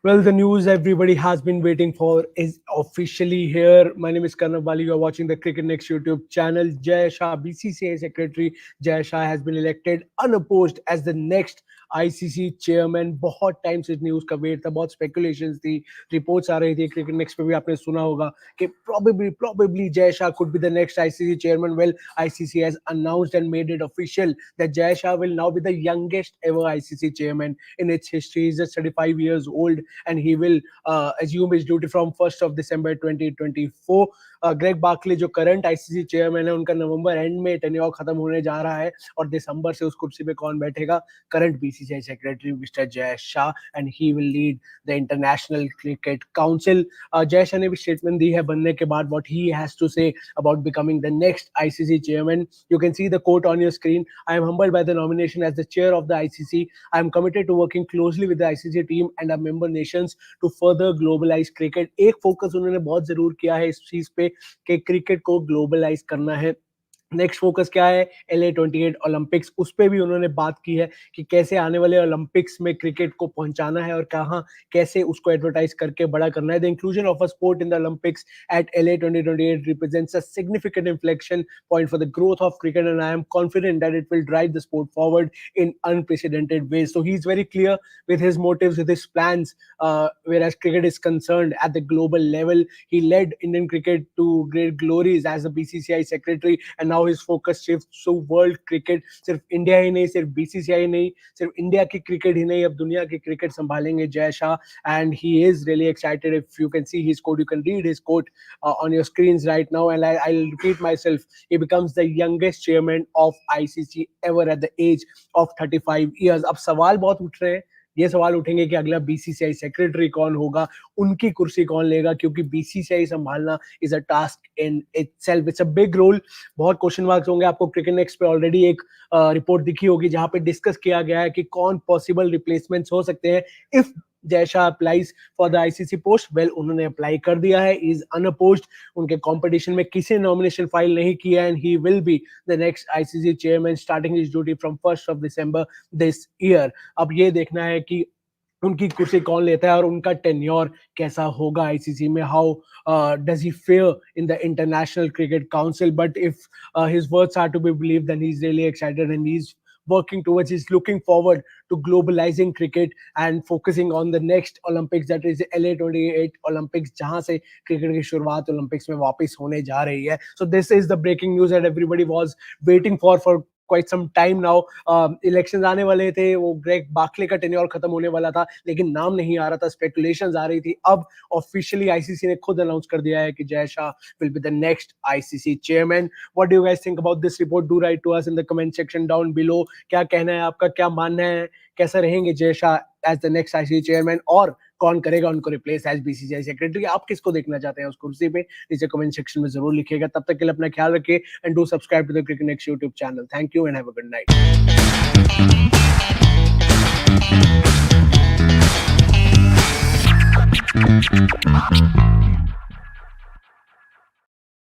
Well, the news everybody has been waiting for is officially here. My name is Karnav Bali. You are watching the Cricket Next YouTube channel. Jay Shah, BCCI Secretary Jay Shah, has been elected unopposed as the next ICC chairman. बहुत time से news का wait था, बहुत speculations थी, reports आ रही थी. Cricket next पे भी आपने सुना होगा कि probably Jay Shah could be the next ICC chairman. Well, ICC has announced and made it official that Jay Shah will now be the youngest ever ICC chairman in its history. He's just 35 years old and he will assume his duty from 1st of December 2024. Greg Barclay जो current ICC chairman है, उनका नवंबर and में tenure खत्म होने जा रहा है और दिसंबर से उस कुर्सी पे कौन बैठेगा? करंट बीसीसीआई सेक्रेटरी मिस्टर जय Shah, and he will lead the International Cricket council. Jay Shah ने भी स्टेटमेंट दी है बनने के बाद, what he has to say about becoming the next ICC chairman. You can see the quote on your screen. I am humbled by the nomination as the chair of the ICC. I am committed to working closely with the ICC team and our member nations to further globalize cricket. एक focus उन्होंने बहुत जरूर किया है इस चीज पे कि क्रिकेट को ग्लोबलाइज करना है. नेक्स्ट फोकस क्या है? LA28 Olympics. उस पर भी उन्होंने बात की है कि कैसे आने वाले ओलंपिक्स में क्रिकेट को पहुंचाना है और कहाँ कैसे उसको एडवर्टाइज करके बड़ा करना है. The inclusion of a sport in the Olympics at LA 2028 represents a significant inflection point for the growth of cricket, and I am confident that it will drive the sport forward in unprecedented ways. So he's very clear with his motives, with his plans. Whereas cricket is concerned at the global level, he led Indian cricket to great glories as the BCCI secretary, and now his focus shifts to world cricket. सिर्फ India ही नहीं, सिर्फ BCCI नहीं, सिर्फ India की cricket ही नहीं, अब दुनिया की क्रिकेट संभालेंगे Jay Shah. And he is really excited. If you can see his quote, you can read his quote on your screens right now, and I'll repeat myself. He becomes the youngest chairman of ICC ever at the age of 35 years. अब सवाल बहुत उठ रहे हैं. ये सवाल उठेंगे कि अगला बीसीसीआई सेक्रेटरी कौन होगा, उनकी कुर्सी कौन लेगा, क्योंकि बीसीसीआई संभालना is a task in itself. It's a big role. बहुत क्वेश्चन मार्क्स होंगे. आपको क्रिकेट नेक्स्ट पे ऑलरेडी एक रिपोर्ट दिखी होगी जहां पे डिस्कस किया गया है कि कौन पॉसिबल रिप्लेसमेंट्स हो सकते हैं if Jay Shah applies for the ICC post. Well, उन्होंने अप्लाई कर दिया है. Is unopposed. उनके कंपटीशन में किसी नॉमिनेशन फाइल नहीं किया, and he will be the next ICC chairman starting his duty from 1st of December this year. अब ये देखना है कि उनकी कुर्सी कौन लेता है और उनका टेन्योर कैसा होगा आईसीसी में. How does he fare in the International Cricket Council? But if his words are to be believed, then he is really excited and he's working towards, he's looking forward to globalizing cricket and focusing on the next Olympics, that is LA28 Olympics, जहां से cricket की शुरुआत Olympics में वापस होने जा रही है. So this is the breaking news that everybody was waiting for quite some time now. Elections आने वाले थे, वो ग्रेग बार्कले का टेन्योर खत्म होने वाला था, लेकिन नाम नहीं आ रहा था, स्पेकुलेशंस आ रही थी. अब ऑफिशियली आईसीसी ने खुद अनाउंस कर दिया है कि Jay Shah will be the next ICC chairman. What do you guys think about this report? Do write to us in the comment section down below. क्या कहना है आपका, क्या मानना है, कैसे रहेंगे Jay Shah as the next ICC chairman, और कौन करेगा उनको रिप्लेस एज बीसीसीआई सेक्रेटरी? आप किसको देखना चाहते हैं उस कुर्सी पे? नीचे कमेंट सेक्शन में जरूर लिखिएगा. तब तक के लिए अपना ख्याल रखिए and do subscribe to the Cricket Next YouTube channel. Thank you and have a good night.